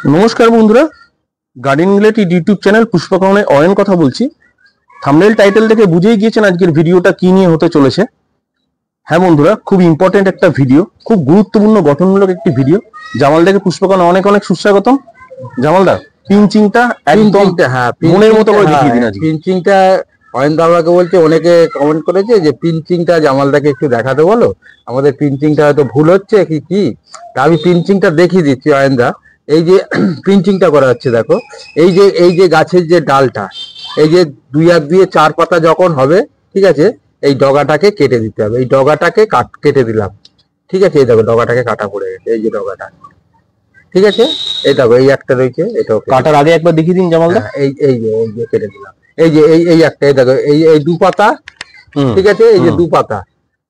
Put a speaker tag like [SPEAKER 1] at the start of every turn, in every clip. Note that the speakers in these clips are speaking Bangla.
[SPEAKER 1] নমস্কার বন্ধুরা, গার্ডেনিং রিলেটেড ইউটিউব চ্যানেল পুষ্পকর্ণে অয়ন কথা বলছি। থাম্বনেল টাইটেল থেকে বুঝেই গিয়েছেন আজকের ভিডিওটা কি নিয়ে হতে চলেছে। হ্যাঁ বন্ধুরা, খুব ইম্পর্টেন্ট একটা ভিডিও, খুব গুরুত্বপূর্ণ গঠনমূলক একটি ভিডিও। জামালদাকে পুষ্পকর্ণে অনেক অনেক সুস্বাগতম। জামালদা, পিঞ্চিংটা একদম মনের মতো করে দেখিয়ে দিন আজকে।
[SPEAKER 2] পিঞ্চিংটা অয়ন দাদাকে বলছে, অনেকে কমেন্ট করেছে যে পিঞ্চিংটা জামালদাকে একটু দেখাতে বলো, আমাদের পিঞ্চিংটা হয়তো ভুল হচ্ছে কি কি। তা আমি পিঞ্চিংটা দেখিয়ে দিচ্ছি অয়নদা। এই যে পিঞ্চিংটা করা হচ্ছে, দেখো এই যে গাছের যে ডালটা, এই যে দুই এক দিয়ে চার পাতা যখন হবে, ঠিক আছে, এই ডগাটাকে কেটে দিতে হবে। এই ডগাটাকে কেটে দিলাম, ঠিক আছে। এই দেখো ডগাটাকে কাটা পড়ে গেছে, এই যে ডগাটা, ঠিক আছে। এই দেখো এই একটা রয়েছে, এটাও
[SPEAKER 1] কাটার আগে একবার দেখিয়ে দিন জামালদা।
[SPEAKER 2] এই যে কেটে দিলাম, এই যে এই একটা, এই দেখো এই দু পাতা, ঠিক আছে, এই যে দু পাতা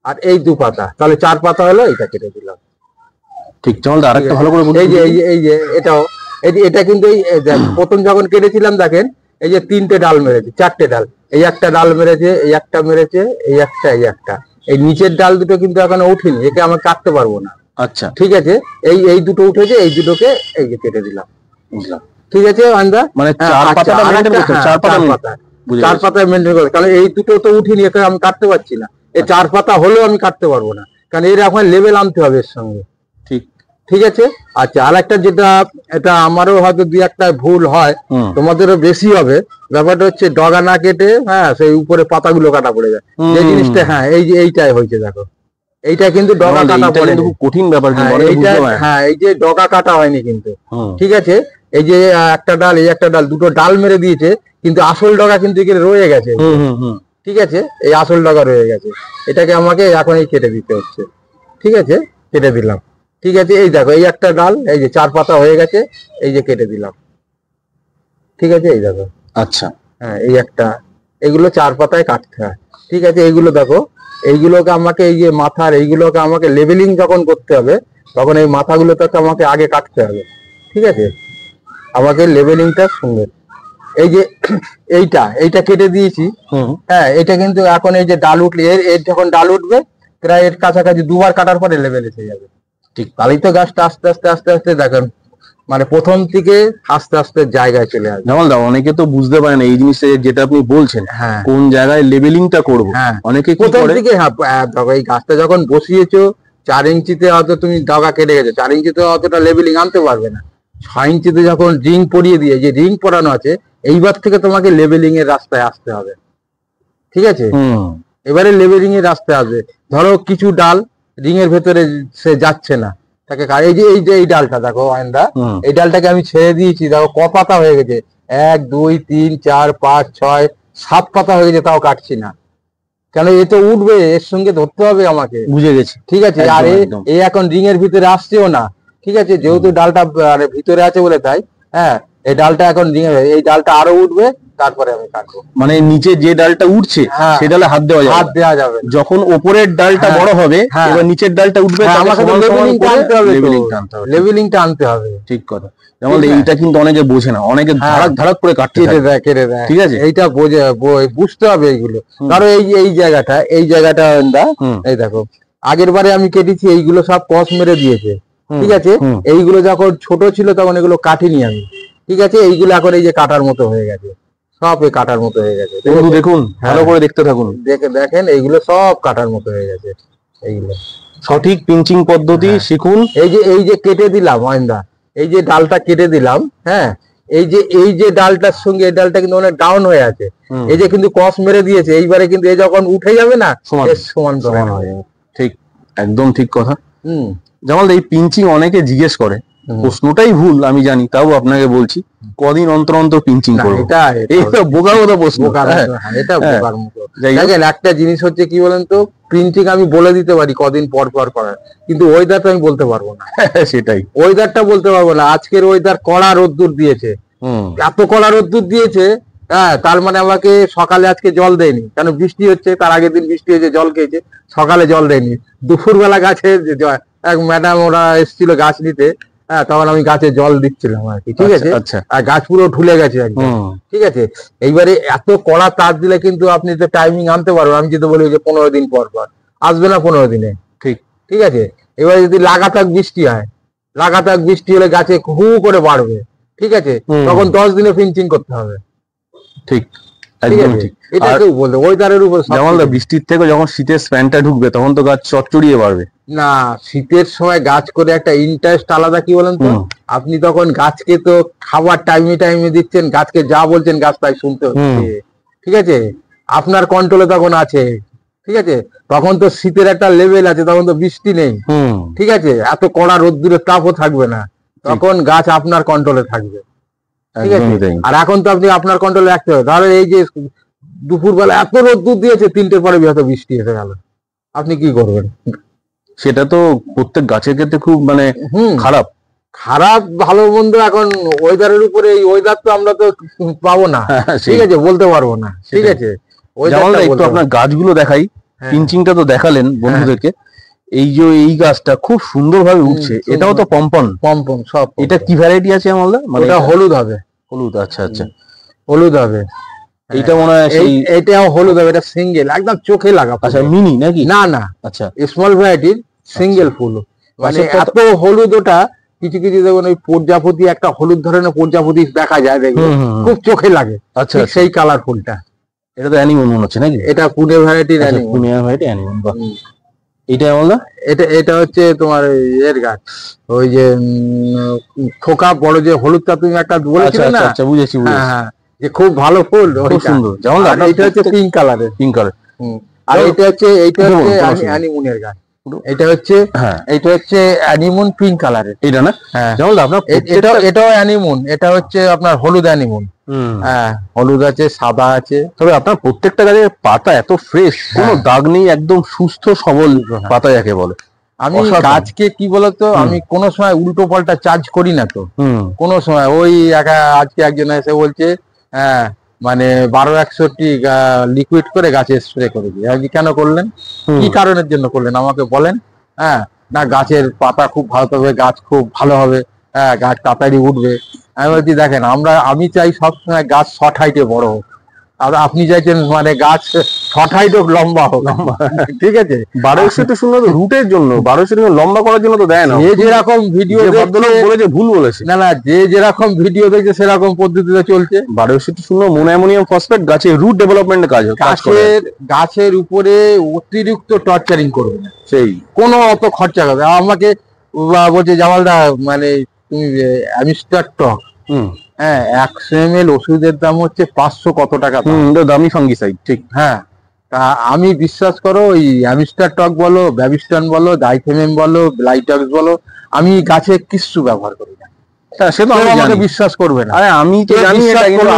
[SPEAKER 2] আর এই দু পাতা, তাহলে চার পাতা হলো, এটা কেটে দিলাম।
[SPEAKER 1] ঠিক জামালদা, আরেকটা ভালো করে বলুন।
[SPEAKER 2] এই যে এটাও, এটা কিন্তু এই প্রথম যখন কেটেছিলাম দেখেন, এই যে তিনটে ডাল মেরেছে, চারটে ডাল, এই একটা ডাল মেরেছে, এই একটা মেরেছে, এই একটা, এই নিচের ডাল দুটো কিন্তু এখনো উঠিনি, একে আমরা কাটতে পারবো না।
[SPEAKER 1] আচ্ছা,
[SPEAKER 2] ঠিক আছে, এই দুটো উঠেছে, এই দুটোকে এই যে কেটে দিলাম, বুঝলাম, ঠিক আছে আন্দা।
[SPEAKER 1] মানে চার পাতাটা মেইনটেইন করতে, চার
[SPEAKER 2] পাতা মেইনটেইন করতে, কারণ এই দুটো তো উঠিনি, একে আমি কাটতে পারছি না। এই চার পাতা হলেও আমি কাটতে পারবো না, কারণ এর এখন লেভেল আনতে হবে এর সঙ্গে।
[SPEAKER 1] ঠিক,
[SPEAKER 2] ঠিক আছে। আচ্ছা, আর একটা যেটা, এটা আমারও হয়তো দুই একটা ভুল হয়, তোমাদেরও বেশি হবে। ব্যাপারটা হচ্ছে ডগা না কেটে, হ্যাঁ, সেই উপরে পাতাগুলো কাটা পড়ে যায়, যে জিনিসটা, হ্যাঁ, এই যে এইটাই হয়েছে, দেখো এইটা কিন্তু ডগা কাটা পড়ে, খুব কঠিন ব্যাপার। হ্যাঁ, এই যে ডগা কাটা হয়নি কিন্তু, ঠিক আছে। এই যে একটা ডাল, এই একটা ডাল, দুটো ডাল মেরে দিয়েছে, কিন্তু আসল ডগা কিন্তু এখানে রয়ে গেছে, ঠিক আছে। এই আসল ডগা রয়ে গেছে, এটাকে আমাকে এখন এই কেটে দিতে হচ্ছে, ঠিক আছে, কেটে দিলাম, ঠিক আছে। এই দেখো এই একটা ডাল, এই যে চার পাতা হয়ে গেছে, এই যে কেটে দিলাম, ঠিক আছে, এই দেখো।
[SPEAKER 1] আচ্ছা,
[SPEAKER 2] হ্যাঁ, এই একটা, এগুলো চার পাতায় কাটতে হয়, ঠিক আছে। এইগুলো দেখো, এইগুলোকে আমাকে, এই যে মাথার এইগুলোকে আমাকে লেবেলিং যখন করতে হবে, তখন এই মাথাগুলোকে আমাকে আগে কাটতে হবে, ঠিক আছে। আমাকে লেবেলিংটা সঙ্গে, এই যে এইটা কেটে দিয়েছি, হ্যাঁ, এটা কিন্তু এখন এই যে ডাল উঠলে, এর যখন ডাল উঠবে, প্রায় এর কাছাকাছি দুবার কাটার পরে লেবেল এসে যাবে। ঠিক, তাহলেই তো গাছটা আস্তে আস্তে আস্তে আস্তে দেখেন, মানে প্রথম থেকে আস্তে আস্তে জায়গায় চলে আসবে।
[SPEAKER 1] জামালদা, অনেকে তো বুঝতে পারে না এই জিনিসটা, যেটা আপনি বলছেন,
[SPEAKER 2] হ্যাঁ,
[SPEAKER 1] কোন জায়গায় লেবেলিংটা করবো।
[SPEAKER 2] হ্যাঁ,
[SPEAKER 1] অনেকে
[SPEAKER 2] প্রথম থেকে, হ্যাঁ, দেখো এই গাছটা যখন বসিয়েছো 4 ইঞ্চিতে হয়তো তুমি ডগা কেটে গেছো, 4 ইঞ্চিতে অতটা লেবেলিং আনতে পারবে না। 6 ইঞ্চিতে যখন রিং পরিয়ে দিয়ে, যে রিং পরানো আছে, এইবার থেকে তোমাকে লেবেলিং এর রাস্তায় আসতে হবে, ঠিক আছে। এবারে লেবেলিং এর রাস্তায় আসবে। ধরো কিছু ডাল রিং এর ভেতরে সে যাচ্ছে না, তাকে এই ডালটা দেখো আয়নদা, এই ডালটাকে আমি ছেড়ে দিয়েছি, দেখো ক পাতা হয়ে গেছে, 1 2 3 4 5 6 7 পাতা হয়ে গেছে, তাও কাটছি না, কেন? এ তো উঠবে, এর সঙ্গে ধরতে হবে আমাকে,
[SPEAKER 1] বুঝে গেছি,
[SPEAKER 2] ঠিক আছে। আর এই এখন রিং এর ভিতরে আসছেও না, ঠিক আছে, যেহেতু ডালটা ভিতরে আছে বলে তাই, হ্যাঁ, এই ডালটা এখন রিং এর, এই ডালটা আরো উঠবে, তারপরে আমি কাটবো।
[SPEAKER 1] মানে নিচে যে ডালটা উঠছে, সে ডালে হাত দেওয়া যাবে। যখন ওপরের ডালটা বড় হবে, এবার নিচের ডালটা উঠবে,
[SPEAKER 2] আমাকে লেভেলিংটা আনতে হবে।
[SPEAKER 1] ঠিক কথা। যেমন এইটা কিন্তু অনেকে বোঝে না, অনেকে ধারাক ধারাক করে কেটে দেয়, ঠিক আছে।
[SPEAKER 2] এইটা বুঝতে হবে এইগুলো। ধরো এই জায়গাটা, এই দেখো, আগের বারে আমি কেটেছি, এইগুলো সব কস মেরে দিয়েছে, ঠিক আছে। এইগুলো যখন ছোট ছিল তখন এগুলো কাটিনি আমি, ঠিক আছে। এইগুলো এখন এই যে কাটার মতো হয়ে গেছে, সব এই কাটার মতো হয়ে গেছে।
[SPEAKER 1] দেখুন, ভালো করে দেখতে থাকুন,
[SPEAKER 2] দেখেন এইগুলো সব কাটার মতো হয়ে গেছে। এইগুলো
[SPEAKER 1] সঠিক পিঞ্চিং পদ্ধতি শিখুন।
[SPEAKER 2] এই যে কেটে দিলাম অয়নদা, এই যে ডালটা কেটে দিলাম, হ্যাঁ, এই যে ডালটার সঙ্গে এই ডালটা কিন্তু অনেক ডাউন হয়ে আছে, এই যে কিন্তু কস মেরে দিয়েছে, এইবারে কিন্তু এই যখন উঠে যাবে না, সমান হয়ে যাবে।
[SPEAKER 1] ঠিক, একদম ঠিক কথা। জামাল, এই পিঞ্চিং অনেকে জিজ্ঞেস করে, প্রশ্নটাই ভুল আমি জানি, তাও আপনাকে বলছি, কদিন অন্তর অন্তর পিঞ্চিং করবো? এটা বোকার মতো প্রশ্ন,
[SPEAKER 2] এটা বোকার মতো। দেখেন, একটা জিনিস হচ্ছে কি বলেন তো, পিঞ্চিং আমি বলে দিতে পারি কদিন পর পর করার, কিন্তু ওয়েদারটা আমি বলতে পারবো না।
[SPEAKER 1] সেটাই,
[SPEAKER 2] ওয়েদারটা বলতে পারবো না। আজকের ওয়েদার কড়া রোদ্দুর দিয়েছে, এত কড়া রোদ্দুর দিয়েছে, হ্যাঁ, তার মানে আমাকে সকালে আজকে জল দেয়নি, কেন? বৃষ্টি হচ্ছে, তার আগের দিন বৃষ্টি হয়েছে, জল খেয়েছে, সকালে জল দেয়নি। দুপুরবেলা গাছে এক ম্যাডাম ওরা এসেছিল গাছ নিতে, হ্যাঁ, তখন আমি গাছে জল দিচ্ছিলাম আর কি, ঠিক আছে। আর গাছ পুরো ঢুলে গেছে একদম, ঠিক আছে। এইবারে এত কড়া তার দিলে কিন্তু আপনি তো টাইমিং আনতে পারবেন। আমি যদি বলি যে 15 দিন পর পর আসবে না, 15 দিনে, ঠিক, ঠিক আছে। এবারে যদি লাগাতার বৃষ্টি হয়, লাগাতার বৃষ্টি হলে গাছে হু করে বাড়বে, ঠিক আছে, তখন 10 দিনে পিঞ্চিং করতে হবে।
[SPEAKER 1] ঠিক,
[SPEAKER 2] ঠিক
[SPEAKER 1] একদম
[SPEAKER 2] আছে,
[SPEAKER 1] ঠিক।
[SPEAKER 2] এটা কেউ বলতে ওয়েদারের উপর
[SPEAKER 1] জামালদা বৃষ্টির থেকে যখন শীতের স্প্যানটা ঢুকবে তখন তো গাছ চচ্চড়িয়ে বাড়বে।
[SPEAKER 2] না, শীতের সময় গাছ করে একটা ইন্টারেস্ট আলাদা, কি বলেন তো, আপনি তখন গাছকে তো খাবার টাইমে টাইমে দিচ্ছেন, গাছকে যা বলছেন গাছ তাই শুনতে হচ্ছে, ঠিক আছে, আপনার কন্ট্রোলে তখন আছে, ঠিক আছে, তখন তো শীতের একটা লেভেল আছে, তখন তো বৃষ্টি নেই, ঠিক আছে, এত কড়া রোদ্দুরের তাপও থাকবে না, তখন গাছ আপনার কন্ট্রোলে থাকবে, ঠিক আছে। আর এখন তো আপনি আপনার কন্ট্রোলে রাখতে হবে। তাহলে এই যে দুপুরবেলা এত রোদ্দুর দিয়েছে, 3টের পরে হয়তো বৃষ্টি এসে গেল, আপনি কি করবেন?
[SPEAKER 1] সেটা তো প্রত্যেক গাছের ক্ষেত্রে খুব মানে খারাপ।
[SPEAKER 2] খারাপ ভালো মন্দ এখন ওয়েদারের উপরে, এই ওয়েদার তো আমরা তো পাবো না, ঠিক আছে, বলতে পারবো না, ঠিক আছে।
[SPEAKER 1] একটু আপনার গাছগুলো দেখাই, পিঞ্চিংটা তো দেখালেন বন্ধুদেরকে, এই যে এই গাছটা খুব সুন্দর ভাবে উঠছে, এটাও তো পম্পন
[SPEAKER 2] পম্পন সব।
[SPEAKER 1] এটা কি ভ্যারাইটি আছে আমাদের? মানে
[SPEAKER 2] এটা হলুদ হবে।
[SPEAKER 1] হলুদ, আচ্ছা আচ্ছা,
[SPEAKER 2] হলুদ হবে।
[SPEAKER 1] এইটা মনে হয়
[SPEAKER 2] এটাও হলুদ হবে, এটা সিঙ্গেল, একদম চোখে লাগা।
[SPEAKER 1] আচ্ছা, মিনি নাকি?
[SPEAKER 2] না না,
[SPEAKER 1] আচ্ছা,
[SPEAKER 2] স্মল ভ্যারাইটির সিঙ্গেল ফুল, মানে এত হলুদ। ওটা কিছু কিছু দেখবেন ওই প্রজাপতি, একটা হলুদ ধরনের প্রজাপতি দেখা যায়, দেখবেন খুব চোখে লাগে। আচ্ছা, সেই কালার ফুলটা।
[SPEAKER 1] এটা তো অ্যানিমন মনে হচ্ছে নাকি?
[SPEAKER 2] এটা পুনে ভ্যারাইটির অ্যানিমন।
[SPEAKER 1] Pune variety anemone. বাহ, এটা বললা?
[SPEAKER 2] এটা হচ্ছে তোমার এর গাছ, ওই যে খোকা বড় যে হলুদটা তুমি একটা বলেছিলে না?
[SPEAKER 1] আচ্ছা, বুঝেছি বুঝেছি।
[SPEAKER 2] হ্যাঁ, যে খুব ভালো ফুল,
[SPEAKER 1] খুব সুন্দর। যেমন
[SPEAKER 2] এটা হচ্ছে পিঙ্ক কালারের,
[SPEAKER 1] পিঙ্ক কালার।
[SPEAKER 2] আর এটা হচ্ছে অ্যানিমনের গাছ। এটা হচ্ছে অ্যানিমন পিঙ্ক কালারের,
[SPEAKER 1] এটা না?
[SPEAKER 2] হ্যাঁ,
[SPEAKER 1] যেমন আপনার
[SPEAKER 2] এটাও অ্যানিমন, এটা হচ্ছে আপনার হলুদ অ্যানিমন। হ্যাঁ, হলুদ আছে, সাদা আছে।
[SPEAKER 1] তবে আপনার প্রত্যেকটা গাছের পাতা এত ফ্রেশ, কোনো দাগ নেই, একদম সুস্থ সবল পাতা যাকে বলে।
[SPEAKER 2] আমি গাছকে কি বলতো, আমি কোনো সময় উল্টো পাল্টা চার্জ করি না তো, কোনো সময়। ওই আজকে একজন এসে বলছে, হ্যাঁ, মানে 1261 লিকুইড করে গাছে স্প্রে করে দিই। আপনি কেন করলেন, কি কারণের জন্য করলেন আমাকে বলেন। হ্যাঁ, না গাছের পাতা খুব ভালো হবে, গাছ খুব ভালো হবে, হ্যাঁ, গাছ তাড়াতাড়ি উঠবে। আমি বলছি দেখেন, আমি চাই সবসময় গাছ শর্ট হাইটে বড় হোক, আর আপনি চাইছেন মানে গাছ শর্ট হাইট হোক, লম্বা হোক, ঠিক আছে।
[SPEAKER 1] 1260 তো রুটের জন্য, 1260 লম্বা করার জন্য তো দেয় না।
[SPEAKER 2] যে যেরকম ভিডিও
[SPEAKER 1] বলেছে, ভুল বলেছে।
[SPEAKER 2] না না, যে যেরকম ভিডিও দেখছে সেরকম পদ্ধতিতে চলছে।
[SPEAKER 1] 1260 মোনোঅ্যামোনিয়াম ফসফেট গাছের রুট ডেভেলপমেন্টের কাজ করে।
[SPEAKER 2] গাছের উপরে অতিরিক্ত টর্চারিং করবে না,
[SPEAKER 1] সেই
[SPEAKER 2] কোনো অত খরচা করবে। আমাকে বলছে, জামালদা মানে তুমি অ্যামিস্টার টক, হ্যাঁ, 100 ml ওষুধের দাম হচ্ছে 500 কত টাকা,
[SPEAKER 1] দামি ফাঙ্গিসাইড, ঠিক।
[SPEAKER 2] হ্যাঁ, তা আমি বিশ্বাস করো, ওই অ্যামিস্টার টক বলো, ব্যাবিস্টন বলো, ডাইথেমেম বলো, ব্লাইটক্স বলো, আমি গাছে কিছু ব্যবহার করি না।
[SPEAKER 1] সে তো আমাকে
[SPEAKER 2] বিশ্বাস করবে না।
[SPEAKER 1] আরে আমি তো জানি,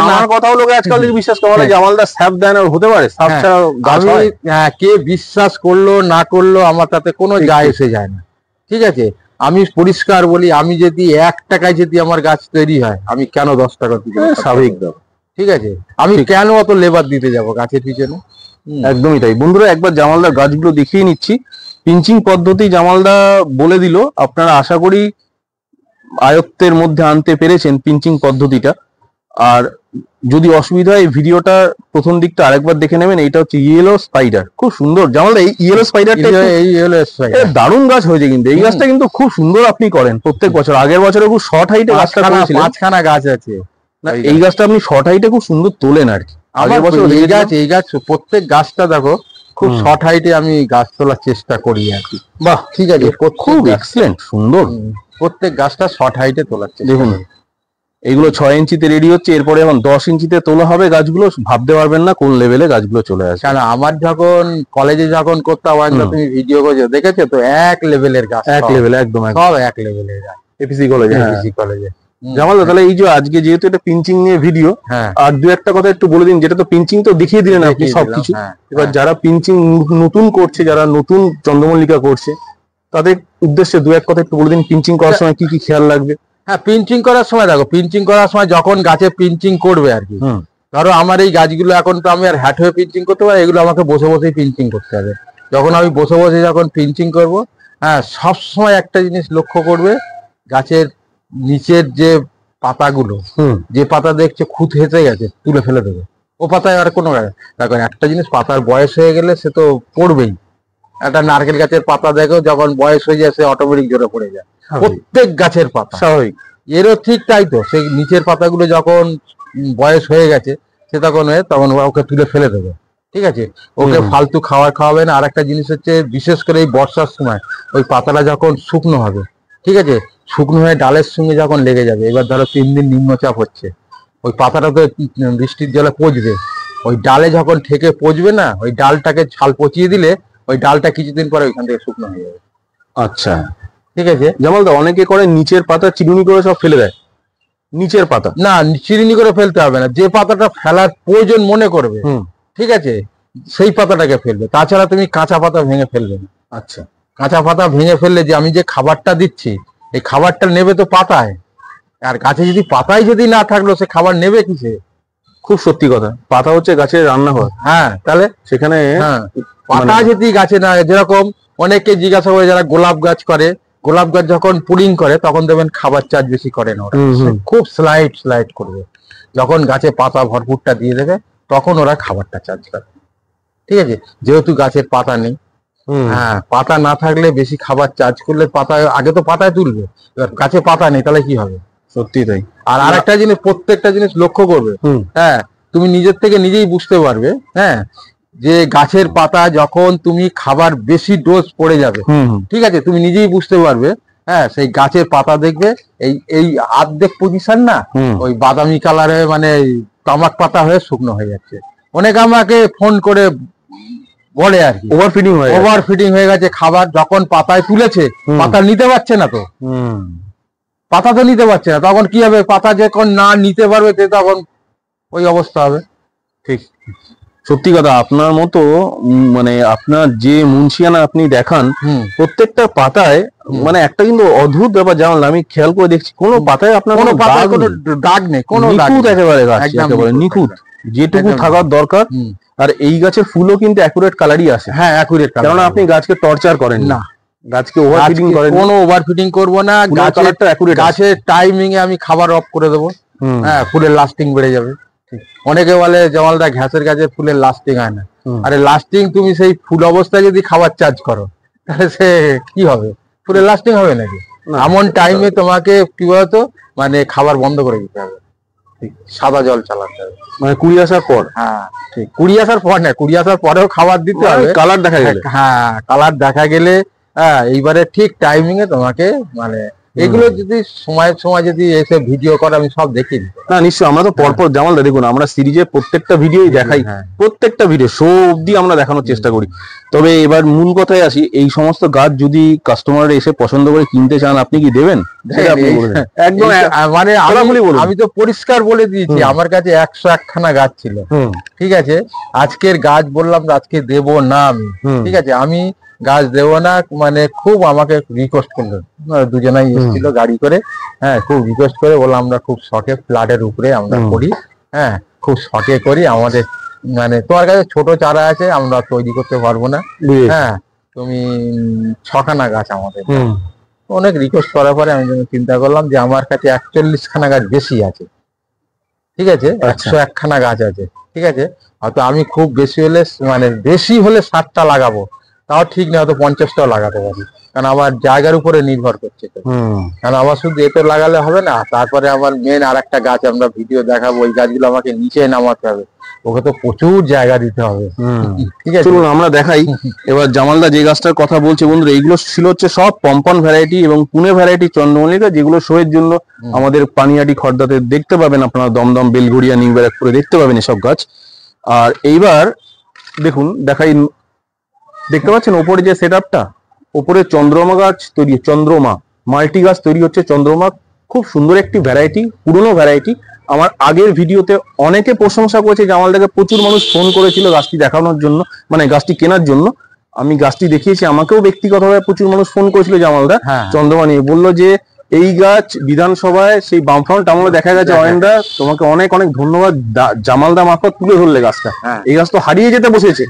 [SPEAKER 1] আমার কথাও লোকে আজকাল বিশ্বাস করে, জামালদা স্যাপ দেন আর হতে পারে স্যাপ ছাড়া গাছ হয়?
[SPEAKER 2] কে বিশ্বাস করলো না করলো আমার তাতে কোনো যায় এসে যায় না, ঠিক আছে। আমি পরিষ্কার বলি, আমি যদি 1 টাকায় যদি আমার গাছ তৈরি হয়, আমি কেন 10 টাকা দিতে যাব?
[SPEAKER 1] স্বাভাবিক দাম,
[SPEAKER 2] ঠিক আছে। আমি কেন অত লেবার দিতে যাব গাছের পিছনে?
[SPEAKER 1] একদমই তাই। বন্ধুরা, একবার জামালদার গাছগুলো দেখিয়ে নিচ্ছি। পিঞ্চিং পদ্ধতি জামালদা বলে দিল, আপনারা আশা করি আয়ত্তের মধ্যে আনতে পেরেছেন পিঞ্চিং পদ্ধতিটা। আর যদি অসুবিধা হয়, ভিডিওটা প্রথম দিকটা আরেকবার দেখে নেবেন। এইটা হচ্ছে ইয়েলো স্পাইডার, খুব সুন্দর। জামালদা এই ইয়েলো স্পাইডারটা দারুণ গাছ হয়েছে, কিন্তু এই গাছটা কিন্তু খুব সুন্দর আপনি করেন প্রত্যেক বছর। আগের বছরে খুব শর্ট হাইটে গাছটা করেছিলেন,
[SPEAKER 2] 5খানা গাছ আছে।
[SPEAKER 1] না, এই গাছটা আপনি শর্ট হাইটে খুব সুন্দর তোলেন আর কি। আগের বছর
[SPEAKER 2] এই গাছ প্রত্যেক গাছটা দেখো খুব শর্ট হাইটে আমি গাছ তোলার চেষ্টা করি আর কি।
[SPEAKER 1] বাহ,
[SPEAKER 2] ঠিক আছে,
[SPEAKER 1] খুব এক্সেলেন্ট, সুন্দর।
[SPEAKER 2] প্রত্যেক গাছটা শর্ট হাইটে তোলার চেষ্টা।
[SPEAKER 1] দেখুন, এইগুলো 6 ইঞ্চিতে রেডি হচ্ছে, এরপরে এখন 10 ইঞ্চিতে তোলা হবে গাছগুলো। ভাবতে পারবেন না কোন লেভেলে গাছগুলো চলে আসে।
[SPEAKER 2] কেন, আমার যখন কলেজে যখন করতাম, তুমি ভিডিও করছো দেখেছো তো, এক লেভেলের গাছ,
[SPEAKER 1] এক লেভেলে, একদম
[SPEAKER 2] সব এক লেভেলের গাছ,
[SPEAKER 1] এপিসি কলেজে।
[SPEAKER 2] এপিসি কলেজে।
[SPEAKER 1] জামালদা, তাহলে এই যে আজকে যেহেতু এটা পিঞ্চিং নিয়ে ভিডিও, আর দু একটা কথা একটু বলে দিন। যেটা তো পিঞ্চিং তো দেখিয়ে দিলেন আপনি সবকিছু, এবার যারা পিঞ্চিং নতুন করছে, যারা নতুন চন্দ্রমল্লিকা করছে, তাদের উদ্দেশ্যে দু এক কথা একটু বলে দিন। পিঞ্চিং করার সময় কি কি খেয়াল রাখবে?
[SPEAKER 2] হ্যাঁ, পিঞ্চিং করার সময় দেখো, পিঞ্চিং করার সময় যখন গাছে পিঞ্চিং করবে আর কি, ধরো আমার এই গাছগুলো এখন তো আমি আর হ্যাট হয়ে পিঞ্চিং করতে পারি, এগুলো আমাকে বসে বসেই পিঞ্চিং করতে হবে। যখন আমি বসে বসে যখন পিঞ্চিং করব, হ্যাঁ, সবসময় একটা জিনিস লক্ষ্য করবে, গাছের নিচের যে পাতাগুলো, যে পাতা দেখছে খুঁত হেঁচে গেছে, তুলে ফেলে দেবে। ও পাতায় আর কোনো, দেখো একটা জিনিস, পাতার বয়স হয়ে গেলে সে তো পড়বেই, একটা নারকেল গাছের পাতা দেখো যখন বয়স হয়ে যায় সে অটোমেটিক ঝরে পড়ে যায়, প্রত্যেক গাছের পাতা
[SPEAKER 1] স্বাভাবিক।
[SPEAKER 2] এরও ঠিক তাই তো, সেই নিচের পাতাগুলো যখন বয়স হয়ে গেছে সে তখন ওকে তুলে ফেলে দেবে, ঠিক আছে, ওকে ফালতু খাবার খাওয়াবে না। আর একটা জিনিস হচ্ছে বিশেষ করে এই বর্ষার সময় ওই পাতাটা যখন শুকনো হবে, ঠিক আছে, শুকনো হয়ে ডালের সঙ্গে যখন লেগে যাবে, এবার ধরো 3 দিন নিম্নচাপ হচ্ছে, ওই পাতাটা তো বৃষ্টির জলে পচবে, ওই ডালে যখন ঠেকে পচবে না, ওই ডালটাকে ছাল পচিয়ে দিলে ওই ডালটা কিছুদিন পরে ওইখান থেকে শুকনো হয়ে যাবে।
[SPEAKER 1] আচ্ছা,
[SPEAKER 2] ঠিক আছে।
[SPEAKER 1] যেমন অনেকে করে নিচের পাতা চিরুনি করে সব ফেলে দেয়, নিচের পাতা
[SPEAKER 2] না, চিরুনি করে ফেলতে হবে না, যে পাতাটা ফেলার প্রয়োজন মনে করবে, ঠিক আছে, সেই পাতাটাকে ফেলবে, তাছাড়া তুমি কাঁচা পাতা ভেঙে ফেলবে না।
[SPEAKER 1] আচ্ছা,
[SPEAKER 2] কাঁচা পাতা ভেঙে ফেললে যে আমি যে খাবারটা দিচ্ছি এই খাবারটা নেবে তো পাতায়, আর গাছে যদি পাতাই যদি না থাকলো সে খাবার নেবে কিসে?
[SPEAKER 1] খুব সত্যি কথা, পাতা হচ্ছে গাছের রান্নাঘর।
[SPEAKER 2] হ্যাঁ, তাহলে
[SPEAKER 1] সেখানে
[SPEAKER 2] পাতা যদি গাছে না, যেরকম অনেকে জিজ্ঞাসা করে যারা গোলাপ গাছ করে, গোলাপ গাছ যখন পুডিং করে তখন দেখবেন খাবার চার্জ বেশি করে না, ওরা খুব স্লাইড করবে, যখন গাছে পাতা ভরপুরটা দিয়ে দেবে তখন ওরা খাবারটা চার্জ করে, ঠিক আছে, যেহেতু গাছের পাতা নেই। হ্যাঁ, পাতা না থাকলে বেশি খাবার চার্জ করলে পাতা আগে তো পাতায় তুলবে, এবার গাছে পাতা নেই তাহলে কি হবে?
[SPEAKER 1] সত্যি তাই।
[SPEAKER 2] আর আরেকটা জিনিস, প্রত্যেকটা জিনিস লক্ষ্য করবে, হ্যাঁ, তুমি নিজের থেকে নিজেই বুঝতে পারবে, হ্যাঁ, যে গাছের পাতা যখন তুমি খাবার বেশি ডোজ পড়ে যাবে, ঠিক আছে, তুমি নিজেই বুঝতে পারবে, হ্যাঁ, সেই গাছের পাতা দেখবে এই এই অর্ধেক পজিশন না ওই বাদামি কালারে মানে তামাক পাতা হয়ে শুকনো হয়ে যাচ্ছে। অনেক আমাকে ফোন করে বলে আর কি ওভার ফিডিং হয়ে গেছে, খাবার যখন পাতায় তুলেছে পাতা নিতে পারছে না, তো পাতা তো নিতে পারছে না, তখন কি হবে? পাতা যখন না নিতে পারবে তখন ওই অবস্থা হবে।
[SPEAKER 1] ঠিক, সত্যি কথা। আপনার মতো মানে আপনার যে মুন্সিয়ানা আপনি দেখান, প্রত্যেকটা পাতায় মানে একটা কিন্তু অদ্ভুত ব্যাপার, যেমন আমি খেয়াল করে দেখছি কোনো পাতায় আপনার কোনো পাতায় কোনো দাগ নেই, কোনো নিখুঁত একেবারে গাছ, একেবারে নিখুঁত, যেটুকু থাকার দরকার। আর এই গাছের ফুলও কিন্তু অ্যাকুরেট কালারই আসে।
[SPEAKER 2] হ্যাঁ, অ্যাকুরেট কালার,
[SPEAKER 1] কারণ আপনি গাছকে টর্চার করেন না, গাছকে ওভার ফিডিং করেন,
[SPEAKER 2] কোনো ওভার ফিডিং করবো না, গাছের টাইমিং এ আমি খাবার অফ করে দেবো, হ্যাঁ, ফুলের লাস্টিং বেড়ে যাবে। অনেকে বলে জমালদা ঘাসের গাছে ফুলের লাস্টিং হয় না, আরে লাস্টিং তুমি সেই ফুল অবস্থায় যদি খাবার চার্জ করো তাহলে সে কি হবে? ফুলের লাস্টিং হবে নাকি? এমন টাইমে তোমাকে কি বলতো মানে খাবার বন্ধ করে দিতে হবে, সাদা জল চালাতে হবে,
[SPEAKER 1] মানে 20 আসার পর।
[SPEAKER 2] হ্যাঁ, ঠিক, 20 আসার পর না, 20 আসার পরেও খাবার দিতে হবে,
[SPEAKER 1] কালার দেখা গেলে।
[SPEAKER 2] হ্যাঁ, কালার দেখা গেলে, হ্যাঁ, এইবারে ঠিক টাইমিং এ তোমাকে মানে এগুলো যদি সময় যদি এসে ভিডিও করে আমি সব দেখি
[SPEAKER 1] না, নিশ্চয়ই। আমরা তো পরপর জামালদা দেখুন, আমরা সিরিজের প্রত্যেকটা ভিডিওই দেখাই, প্রত্যেকটা ভিডিও শো অবধি আমরা দেখানোর চেষ্টা করি। তবে এবার মূল কথায় আসি, এই সমস্ত গাছ যদি কাস্টমার এসে পছন্দ করে কিনতে চান, আপনি কি দেবেন?
[SPEAKER 2] একদম, মানে আমি তো পরিষ্কার বলে দিয়েছি, আমার কাছে 101 খানা গাছ ছিল, ঠিক আছে, আজকের গাছ বললাম আজকে দেব না আমি, ঠিক আছে, আমি গাছ দেবো না, মানে খুব আমাকে রিকোয়েস্ট করলো, দুজনাই এসেছিল গাড়ি করে, হ্যাঁ, খুব রিকোয়েস্ট করে বললাম আমরা খুব শখে ফ্ল্যাটের উপরে আমরা করি, হ্যাঁ, খুব শখে করি, আমাদের মানে তোমার কাছে ছোট চারা আছে আমরা তৈরি করতে পারবো না, হ্যাঁ, তুমি 6 খানা গাছ আমাদের। অনেক রিকোয়েস্ট করার পরে আমি চিন্তা করলাম যে আমার কাছে 41 খানা গাছ বেশি আছে, ঠিক আছে, 101 খানা গাছ আছে, ঠিক আছে, হয়তো আমি খুব বেশি হলে মানে বেশি হলে 60টা লাগাবো, তাও ঠিক না, হয়তো 50টাও লাগাতে পারি, কারণ আমার জায়গার উপরে নির্ভর করছে, কারণ আমার শুধু এতে লাগালে হবে না, তারপরে আমার মেন আর একটা গাছ আমরা ভিডিও দেখাবো, ওই গাছগুলো আমাকে নিচে নামাতে হবে, ওকে তো প্রচুর জায়গা দিতে হবে, ঠিক আছে,
[SPEAKER 1] চলুন আমরা দেখাই। এবার জামালদা যে গাছটার কথা বলছে বন্ধুরা, এইগুলো ছিল হচ্ছে সব পম্পন ভ্যারাইটি এবং পুনে ভ্যারাইটি চন্দ্রমল্লিকা, যেগুলো শোয়ের জন্য আমাদের পানিয়াটি খর্দাতে দেখতে পাবেন, আপনারা দমদম, বেলঘড়িয়া, নিউ ব্যারাকপুরে দেখতে পাবেন এসব গাছ। আর এইবার দেখুন দেখাই, দেখতে পাচ্ছেন ওপরে যে সেট আপটা, ওপরে চন্দ্রমা গাছ তৈরি, চন্দ্রমা মাল্টি গাছ তৈরি হচ্ছে, চন্দ্রমা খুব সুন্দর একটি ভ্যারাইটি, পুরনো ভ্যারাইটি। আমার আগের ভিডিওতে অনেকে প্রশংসা করেছে, জামালদাকে প্রচুর মানুষ ফোন করেছিল গাছটি দেখানোর জন্য, মানে গাছটি কেনার জন্য। আমি গাছটি দেখিয়েছি, আমাকেও ব্যক্তিগতভাবে প্রচুর মানুষ ফোন করেছিল জামালদা চন্দ্রমা নিয়ে, বললো যে এই গাছ বিধানসভায় সেই বামফ্রন্ট আমলে দেখা গেছে। অয়নদা তোমাকে অনেক অনেক ধন্যবাদ, জামালদা মারফত তুলে ধরলে গাছটা। এই গাছ তো হারিয়ে যেতে বসেছে,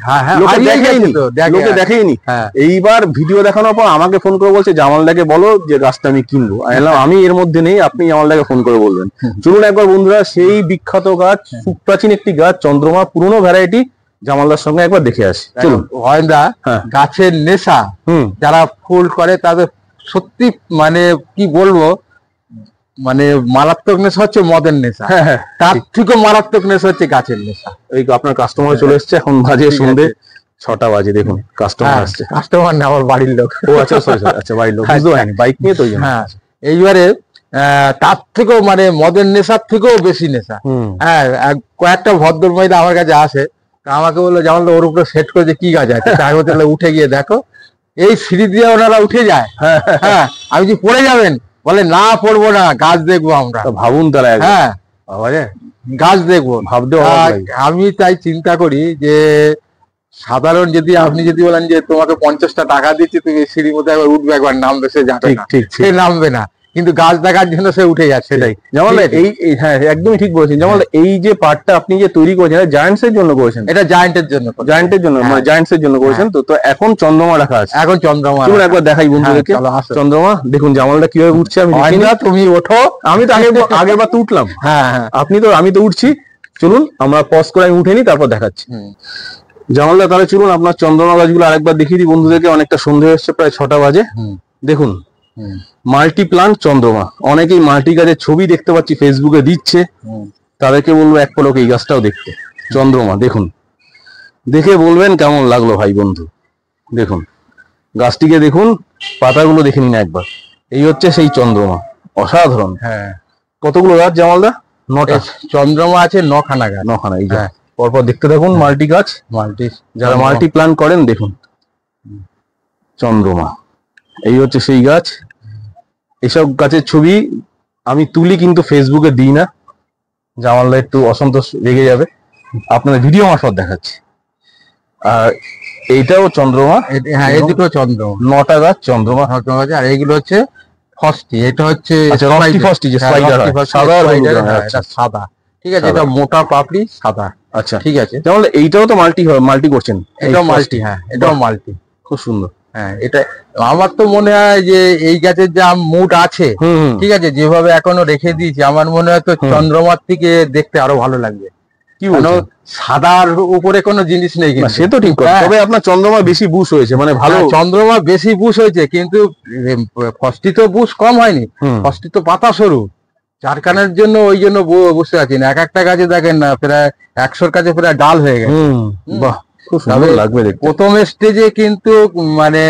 [SPEAKER 1] লোকে দেখেইনি। এইবার ভিডিও দেখানোর পর আমাকে ফোন করে বলছে জামালদাকে বলো যে গাছটা আমি কিনবো। আমি এর মধ্যে নেই, আপনি জামালদাকে ফোন করে বলবেন। চলুন একবার বন্ধুরা সেই বিখ্যাত গাছ, সুপ্রাচীন একটি গাছ চন্দ্রমা, পুরনো ভ্যারাইটি, জামালদার সঙ্গে একবার দেখে আসি, চলুন।
[SPEAKER 2] অয়নদা,
[SPEAKER 1] হ্যাঁ।
[SPEAKER 2] গাছের নেশা যারা ফুল করে তাদের সত্যি মানে কি বলবো, মানে মারাত্মক নেশা হচ্ছে মদের নেশা, তার থেকেও মারাত্মক নেশা হচ্ছে গাছের নেশা।
[SPEAKER 1] এই আপনার কাস্টমার চলে এসছে, এখন বাজে সন্ধ্যে 6টা বাজে, দেখুন কাস্টমার আসছে।
[SPEAKER 2] কাস্টমার না, আমার বাড়ির লোক।
[SPEAKER 1] ও আচ্ছা, আচ্ছা বাড়ির লোক, বুঝতে পারিনি, বাইক নিয়ে তো।
[SPEAKER 2] হ্যাঁ, এইবারে তার থেকেও মানে মদের নেশার থেকেও বেশি নেশা। হ্যাঁ, কয়েকটা ভদ্র মহিলা আমার কাছে আসে, আমাকে বললো যেমন ওর উপরে সেট করে যে কি গাছ আছে, আমি বলতে উঠে গিয়ে দেখো, এই সিঁড়ি দিয়ে ওনারা উঠে যায়। হ্যাঁ, আমি কি পড়ে যাবেন, বলে না পড়বো না, গাছ দেখবো আমরা।
[SPEAKER 1] ভাবুন তারা।
[SPEAKER 2] হ্যাঁ, গাছ দেখবো
[SPEAKER 1] ভাবতে।
[SPEAKER 2] আমি তাই চিন্তা করি যে সাধারণ যদি আপনি যদি বলেন যে তোমাকে 50টা টাকা দিচ্ছি, তুমি সিঁড়ির মধ্যে একবার উঠবে, একবার নামবে, সে যাবে না, সে নামবে না, কিন্তু গাছ দেখার জন্য সে উঠে যাচ্ছে।
[SPEAKER 1] সেটাই যেমন এই, হ্যাঁ একদমই ঠিক বলেছেন। যেমন এই যে পার্টটা আপনি যে তৈরি করেছেন, জায়ান্টস এর জন্য করেছেন।
[SPEAKER 2] এটা জায়ান্টের জন্য,
[SPEAKER 1] মানে জায়ান্টস এর জন্য করেছেন। তো এখন চন্দ্রমা রাখা আছে।
[SPEAKER 2] এখন চন্দ্রমা
[SPEAKER 1] একবার দেখাই বন্ধুদেরকে। চন্দ্রমা দেখুন জামালটা কিভাবে উঠছে। আমি
[SPEAKER 2] তুমি ওঠো,
[SPEAKER 1] আমি তো আগের বার তো উঠলাম।
[SPEAKER 2] হ্যাঁ,
[SPEAKER 1] আমি তো উঠছি। চলুন আমরা পজ করে আমি উঠে নি, তারপর দেখাচ্ছি। জামালদা তাহলে চলুন আপনার চন্দ্রমা গাছগুলো আরেকবার দেখিয়ে দিই বন্ধুদেরকে। অনেকটা সন্ধ্যে হচ্ছে, প্রায় 6টা বাজে। দেখুন মাল্টি প্লান্ট চন্দ্রমা। অনেকেই মাল্টি গাছের ছবি দেখতে পাচ্ছি ফেসবুকে দিচ্ছে, তাদেরকে বলবো এক পলক এই গাছটাও দেখতে। চন্দ্রমা দেখুন, দেখে বলবেন কেমন লাগলো ভাই বন্ধু। দেখুন গাছটিকে দেখুন, পাতাগুলো দেখে নিন একবার। এই হচ্ছে সেই চন্দ্রমা, অসাধারণ।
[SPEAKER 2] হ্যাঁ,
[SPEAKER 1] কতগুলো গাছ জামালদা? 9টা
[SPEAKER 2] চন্দ্রমা আছে, 9খানা গাছ।
[SPEAKER 1] 9খানা। এই যে পরপর দেখতে থাকুন, মাল্টি গাছ। যারা মাল্টি প্লান্ট করেন দেখুন চন্দ্রমা। এই হচ্ছে সেই গাছ। এসব গাছের ছবি আমি তুলি, কিন্তু ফেসবুকে দিই না। জামালদা একটু অসন্তোষ রেগে যাবে। আপনাদের ভিডিও মারফত দেখাচ্ছি। আর এইটাও চন্দ্রমা।
[SPEAKER 2] হ্যাঁ, এই দুটো চন্দ্রমা।
[SPEAKER 1] 9টা গাছ চন্দ্রমা।
[SPEAKER 2] আর এইগুলো হচ্ছে ফস্টি। এটা হচ্ছে
[SPEAKER 1] ফস্টি, যে স্পাইডার হয়,
[SPEAKER 2] সাদা। ঠিক আছে, এটা মোটা পাপড়ি সাদা।
[SPEAKER 1] আচ্ছা,
[SPEAKER 2] ঠিক আছে।
[SPEAKER 1] যেমন এইটাও তো মাল্টি করছেন।
[SPEAKER 2] এটাও মাল্টি। হ্যাঁ, এটাও মাল্টি,
[SPEAKER 1] খুব সুন্দর।
[SPEAKER 2] হ্যাঁ, এটা আমার তো মনে হয় যে এই গাছের যা মুড আছে, ঠিক আছে, যেভাবে এখনো রেখে দিয়েছি, আমার মনে হয় তো চন্দ্রমার থেকে দেখতে আরো ভালো লাগবে।
[SPEAKER 1] কি বলছো?
[SPEAKER 2] সাদার উপরে কোনো জিনিস নেই,
[SPEAKER 1] সে তো ঠিক। তবে আপনার চন্দ্রমা বেশি বুশ হয়েছে, মানে ভালো।
[SPEAKER 2] চন্দ্রমা বেশি বুশ হয়েছে, কিন্তু ফস্টি তো বুশ কম হয়নি। ফস্টি তো পাতা সরু, চারখানের জন্য ওই জন্য বুঝতে পারছি না। এক একটা গাছে দেখেন না, প্রায় 100-র কাছে প্রায় ডাল হয়ে গেছে।
[SPEAKER 1] বাহ, খুব সুন্দর লাগবে দেখতে।
[SPEAKER 2] প্রথম স্টেজে কিন্তু মানে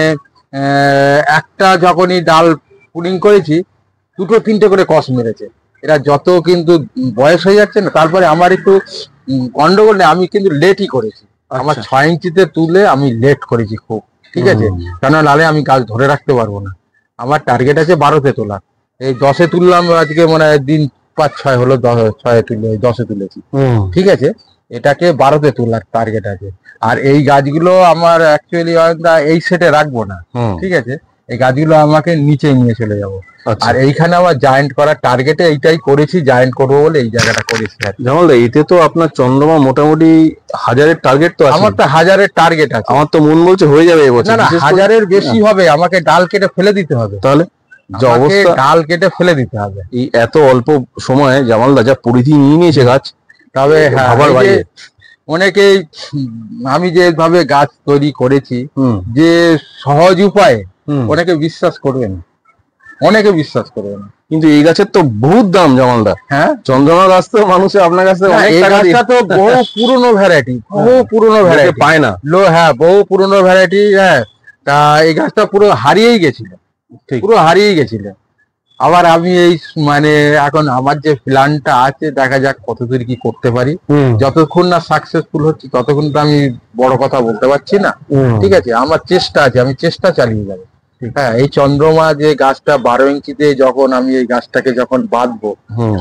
[SPEAKER 2] একটা যখনই ডাল পুলিং করেছি, 2-3টে করে কস মেরেছে। এরা যত কিন্তু বয়স হয়ে যাচ্ছে না, তারপরে আমার একটু গন্ডগোল নেই, আমি কিন্তু লেটই করেছি। আমার 6 ইঞ্চিতে তুলে আমি লেট করেছি খুব, ঠিক আছে, কেন নালে আমি গাছ ধরে রাখতে পারবো না। আমার টার্গেট আছে 12তে তোলা। এই 10-এ তুললাম, আজকে মনে হয় দিন 5-6 হলো, 10-এ তুলে 10-এ তুলেছি। ঠিক আছে, এটাকে 12তে তোলার টার্গেট আছে। আর এই গাছগুলো আমার অ্যাকচুয়ালি এই সেটে রাখবো না, ঠিক আছে, এই গাছগুলো আমাকে নিচে নিয়ে চলে যাবো। আর এইখানে আমার জায়েন্ট করার টার্গেটে এইটাই করেছি, জায়েন্ট করবো বলে এই জায়গাটা করেছি।
[SPEAKER 1] যেমন এতে তো আপনার চন্দ্রমা মোটামুটি 1000-এর টার্গেট তো আছে।
[SPEAKER 2] আমার তো 1000-এর টার্গেট আছে।
[SPEAKER 1] আমার তো মন বলছে হয়ে যাবে এবছর।
[SPEAKER 2] না, 1000-এর বেশি হবে। আমাকে ডাল কেটে ফেলে দিতে হবে।
[SPEAKER 1] তাহলে যে অবস্থা,
[SPEAKER 2] ডাল কেটে ফেলে দিতে হবে।
[SPEAKER 1] এই এত অল্প সময়ে জামালদা যা পরিধি নিয়ে নিয়েছে গাছ।
[SPEAKER 2] তবে হ্যাঁ, অনেকেই আমি যেভাবে গাছ তৈরি করেছি, যে সহজ উপায়ে, অনেকে বিশ্বাস করবে না,
[SPEAKER 1] কিন্তু এই গাছের তো বহুত দাম জামালদা। হ্যাঁ, চন্দ্রমা গাছ তো মানুষে আপনার কাছে অনেক টাকা দিয়ে।
[SPEAKER 2] তো বহু পুরনো ভ্যারাইটি,
[SPEAKER 1] পায় না।
[SPEAKER 2] হ্যাঁ, বহু পুরনো ভ্যারাইটি। হ্যাঁ, তা এই গাছটা পুরো হারিয়েই গেছিল, আবার আমি এই মানে এখন আমার যে প্ল্যানটা আছে, দেখা যাক কতদূর কি করতে পারি। যতক্ষণ না সাকসেসফুল হচ্ছে ততক্ষণ তো আমি বড় কথা বলতে পারছি না, ঠিক আছে। আমার চেষ্টা আছে, আমি চেষ্টা চালিয়ে যাবো। হ্যাঁ, এই চন্দ্রমা যে গাছটা 12 ইঞ্চিতে যখন আমি এই গাছটাকে যখন বাঁধবো,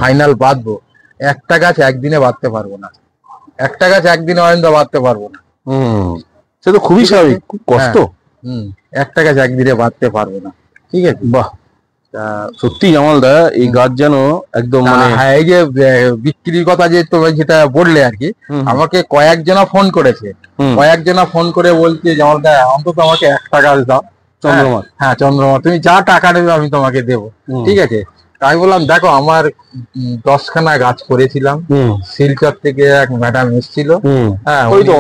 [SPEAKER 2] ফাইনাল বাঁধবো, একটা গাছ একদিনে বাঁধতে পারবো না, একটা গাছ একদিনে বাঁধতে পারবো না।
[SPEAKER 1] সে তো খুবই স্বাভাবিক, খুব কষ্ট।
[SPEAKER 2] একটা গাছ একদিনে বাঁধতে পারবো না, ঠিক আছে।
[SPEAKER 1] বাহ, সত্যি জামালদা এই গাছ যেন একদম মানে।
[SPEAKER 2] হ্যাঁ, এই যে বিক্রির কথা যে তুমি যেটা বললে আর কি, আমাকে কয়েকজনা ফোন করেছে, ফোন করে বলছে জামালদা অন্তত আমাকে একটা গাছ দাও চন্দ্রমা। হ্যাঁ, চন্দ্রমা তুমি যা টাকা নেবে আমি তোমাকে দেবো, ঠিক আছে। আমি বললাম দেখো আমার 10খানা গাছ করেছিলাম, শিলচর থেকে এক ম্যাডাম এসেছিল, হ্যাঁ ওই তো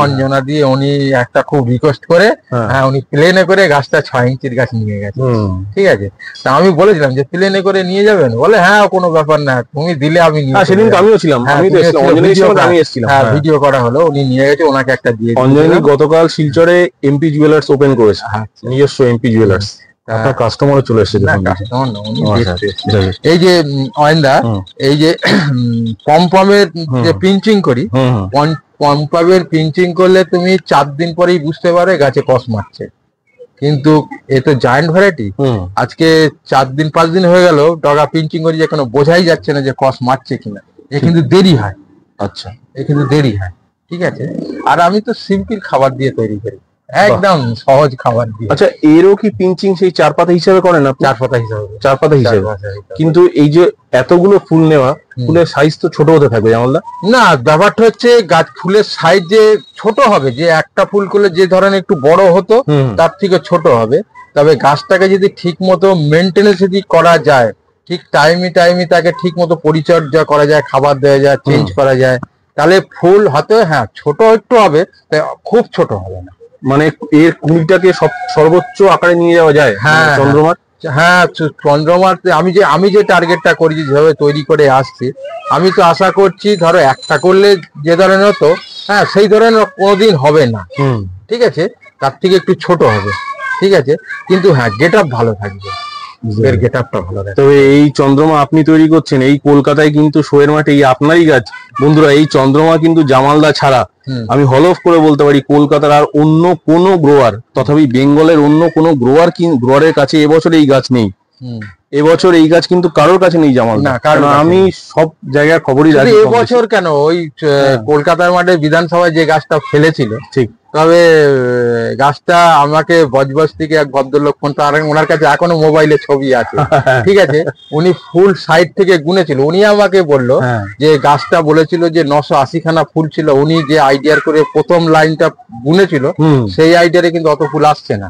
[SPEAKER 2] অঞ্জনা দিয়ে, উনি একটা খুব রিকোয়েস্ট করে হ্যাঁ উনি প্লেনে করে গাছটা 6 ইঞ্চির গাছ নিয়ে গেছে। ঠিক আছে, তা আমি বলেছিলাম যে প্লেনে করে নিয়ে যাবেন, বলে হ্যাঁ কোনো ব্যাপার না, তুমি দিলে আমি নিয়ে।
[SPEAKER 1] সেদিন তো আমিও ছিলাম,
[SPEAKER 2] ভিডিও করা হলো, উনি নিয়ে গেছে, ওনাকে একটা দিয়ে।
[SPEAKER 1] অঞ্জনি গতকাল শিলচরে এমপি জুয়েলার্স ওপেন করেছে, নিজস্ব এমপি জুয়েলার্স। আপনার কাস্টমারও চলে এসেছে।
[SPEAKER 2] এই যে অয়নদা, এই যে পমপমের যে পিঞ্চিং করি, পমপমের পিঞ্চিং করলে তুমি 4 দিন পরেই বুঝতে পারবে গাছে কস মারছে। কিন্তু এ তো জায়ান্ট ভ্যারাইটি, আজকে 4 দিন 5 দিন হয়ে গেল ডগা পিঞ্চিং করি, এখনো বোঝাই যাচ্ছে না যে কস মারছে কিনা। এ কিন্তু দেরি হয়।
[SPEAKER 1] আচ্ছা,
[SPEAKER 2] এ কিন্তু দেরি হয়। ঠিক আছে, আর আমি তো সিম্পল খাবার দিয়ে তৈরি করি, একদম সহজ খাবার দিয়ে।
[SPEAKER 1] আচ্ছা, এরও কি পিঞ্চিং সেই 4 পাতা হিসাবে করেন না?
[SPEAKER 2] 4 পাতা হিসাবে,
[SPEAKER 1] 4 পাতা হিসাবে। কিন্তু এই যে এতগুলো ফুল নেওয়া, ফুলের সাইজ তো ছোট হতে থাকবে জামালদা?
[SPEAKER 2] না, ব্যাপারটা হচ্ছে গাছ ফুলের সাইজ যে ছোট হবে, যে একটা ফুল করলে যে ধরনের একটু বড় হতো তার থেকে ছোট হবে। তবে গাছটাকে যদি ঠিক মতো মেনটেনেন্স যদি করা যায়, ঠিক টাইমে তাকে ঠিক মতো পরিচর্যা করা যায়, খাবার দেওয়া যায়, চেঞ্জ করা যায়, তাহলে ফুল হয়তো হ্যাঁ ছোট একটু হবে, খুব ছোট হবে না।
[SPEAKER 1] মানে এর কুড়িটাকে সর্বোচ্চ আকারে নিয়ে যাওয়া যায়?
[SPEAKER 2] হ্যাঁ
[SPEAKER 1] চন্দ্রমার,
[SPEAKER 2] হ্যাঁ চন্দ্রমার আমি যে টার্গেটটা করেছি, যেভাবে তৈরি করে আসছি, আমি তো আশা করছি ধরো একটা করলে যে ধরনের হতো, হ্যাঁ সেই ধরনের কোনোদিন হবে না। ঠিক আছে, তার থেকে একটু ছোট হবে। ঠিক আছে, কিন্তু হ্যাঁ গেট আপ ভালো থাকবে, এর গেট আপটা ভালো থাকবে।
[SPEAKER 1] তবে এই চন্দ্রমা আপনি তৈরি করছেন এই কলকাতায়, কিন্তু শোয়ের মাঠে এই আপনারই গাছ। বন্ধুরা, এই চন্দ্রমা কিন্তু জামালদা ছাড়া আমি হলফ করে বলতে পারি কলকাতার আর অন্য কোনো গ্রোয়ার, তথাপি বেঙ্গলের অন্য কোনো গ্রোয়ারের কাছে এবছর এই গাছ নেই। এবছর এই গাছ কিন্তু কারোর কাছে নেই জামালদা, কারণ আমি সব জায়গায় খবরই রাখি।
[SPEAKER 2] এবছর কেন, ওই কলকাতার মাঠে বিধানসভায় যে গাছটা ফেলেছিল, ঠিক, তবে গাছটা আমাকে বজবজ থেকে এক ভদ্রলোক ফোন, ওনার কাছে এখনো মোবাইলে ছবি আছে। ঠিক আছে, উনি ফুল সাইড থেকে গুনেছিল, উনি আমাকে বললো যে গাছটা বলেছিল যে 980 খানা ফুল ছিল, উনি যে আইডিয়ার করে প্রথম লাইনটা গুনেছিল সেই আইডিয়ারে কিন্তু অত ফুল আসছে না।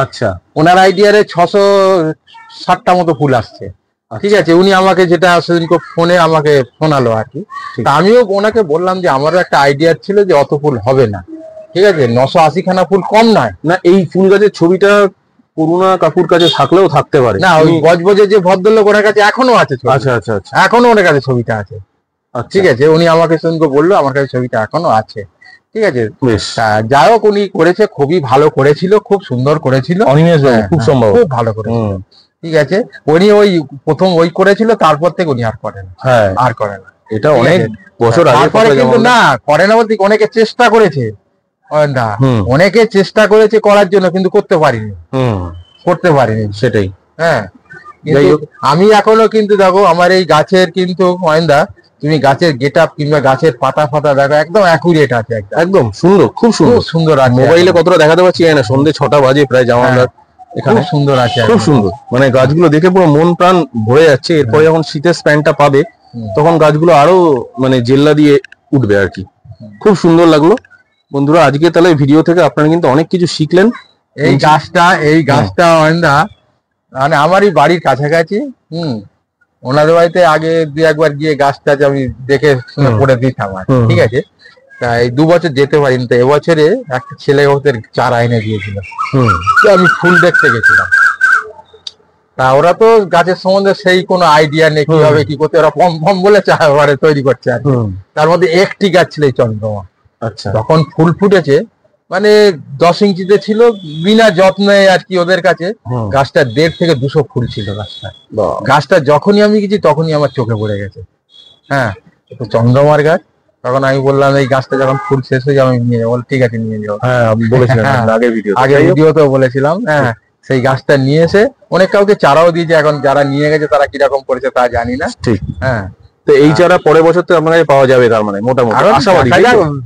[SPEAKER 1] আচ্ছা,
[SPEAKER 2] ওনার আইডিয়ারে 660টা মতো ফুল আসছে। ঠিক আছে, উনি আমাকে যেটা সেদিনকে ফোনে আমাকে শোনালো আর কি। তা আমিও ওনাকে বললাম যে আমারও একটা আইডিয়া ছিল যে অত ফুল হবে না। ঠিক আছে, 980 খানা ফুল কম নয়
[SPEAKER 1] না। এই ফুল গাছের ছবিটা করুণা কাকুর কাছে থাকলেও থাকতে পারে
[SPEAKER 2] না, ওই বজবজে যে ভদ্রলোক ওনার কাছে এখনো আছে।
[SPEAKER 1] আচ্ছা আচ্ছা আচ্ছা,
[SPEAKER 2] এখনো ওনার কাছে ছবিটা আছে। ঠিক আছে, উনি আমাকে সেদিনকে বললো আমার কাছে ছবিটা এখনো আছে। ঠিক আছে, যাই হোক উনি করেছে, খুবই ভালো করেছিল, খুব সুন্দর করেছিল,
[SPEAKER 1] খুব সম্ভব,
[SPEAKER 2] খুব ভালো করেছিল। ঠিক আছে, উনি ওই প্রথম ওই করেছিল, তারপর থেকে উনি আর করেন, আর করে না।
[SPEAKER 1] এটা অনেক বছর আগে
[SPEAKER 2] কিন্তু না করে না বলতে, অনেকে চেষ্টা করেছে, অনেকে চেষ্টা করেছে করার জন্য, কিন্তু করতে পারিনি।
[SPEAKER 1] সেটাই।
[SPEAKER 2] হ্যাঁ, আমি এখনো কিন্তু দেখো আমার এই গাছের কিন্তু অয়নদা, তুমি গাছের গেট আপ কিংবা গাছের পাতা ফাতা দেখো, একদম অ্যাকুরেট আছে,
[SPEAKER 1] একদম সুন্দর, খুব সুন্দর আছে। মোবাইলে কতটা দেখাতে পারছি না, সন্ধ্যে 6টা বাজে প্রায় জামালদার,
[SPEAKER 2] এখানে সুন্দর আছে,
[SPEAKER 1] খুব সুন্দর। মানে গাছগুলো দেখে পুরো মন প্রাণ ভরে যাচ্ছে। এরপরে যখন শীতের স্প্যানটা পাবে তখন গাছগুলো আরো মানে জেল্লা দিয়ে উঠবে আর কি। খুব সুন্দর লাগলো বন্ধুরা। আজকে তাহলে ভিডিও থেকে আপনারা কিন্তু অনেক কিছু শিখলেন।
[SPEAKER 2] এই গাছটা অয়নদা মানে আমারই বাড়ির কাছাকাছি, ওনাদের বাড়িতে আগে 2-1 গিয়ে গাছটা আমি দেখে পড়ে দিতাম আর। ঠিক আছে, তাই 2 বছর যেতে পারিনি, তো এবছরে একটা ছেলে ওদের চারা এনে দিয়েছিল, আমি ফুল দেখতে গেছিলাম। তা ওরা তো গাছের সম্বন্ধে সেই কোনো আইডিয়া নেই কিভাবে কি করতে, ওরা পম বলে চারা তৈরি করছে আর। তার মধ্যে একটি গাছ ছিল এই চন্দ্রমা।
[SPEAKER 1] আচ্ছা,
[SPEAKER 2] তখন ফুল ফুটেছে, মানে 10 ইঞ্চিতে ছিল, বিনা যত্নে আর কি ওদের কাছে। গাছটা 1.5 থেকে 200 ফুল ছিল গাছটা যখনই আমি গেছি তখনই আমার চোখে পড়ে গেছে। হ্যাঁ, তো চন্দ্রমার গাছ। তখন আমি বললাম এই গাছটা যখন ফুল শেষ হয়ে যাবে আমি নিয়ে যাবো। ঠিক আছে, নিয়ে যাবো।
[SPEAKER 1] হ্যাঁ, আমি বলেছিলাম
[SPEAKER 2] আগের ভিডিওতেও বলেছিলাম। হ্যাঁ, সেই গাছটা নিয়ে এসে অনেক কাউকে চারাও দিয়েছে, এখন যারা নিয়ে গেছে তারা কিরকম করেছে তা জানি না।
[SPEAKER 1] ঠিক,
[SPEAKER 2] হ্যাঁ।
[SPEAKER 1] তো এই চারা পরের বছর তো আপনার কাছে পাওয়া যাবে, তার মানে মোটামুটি আশাবাদী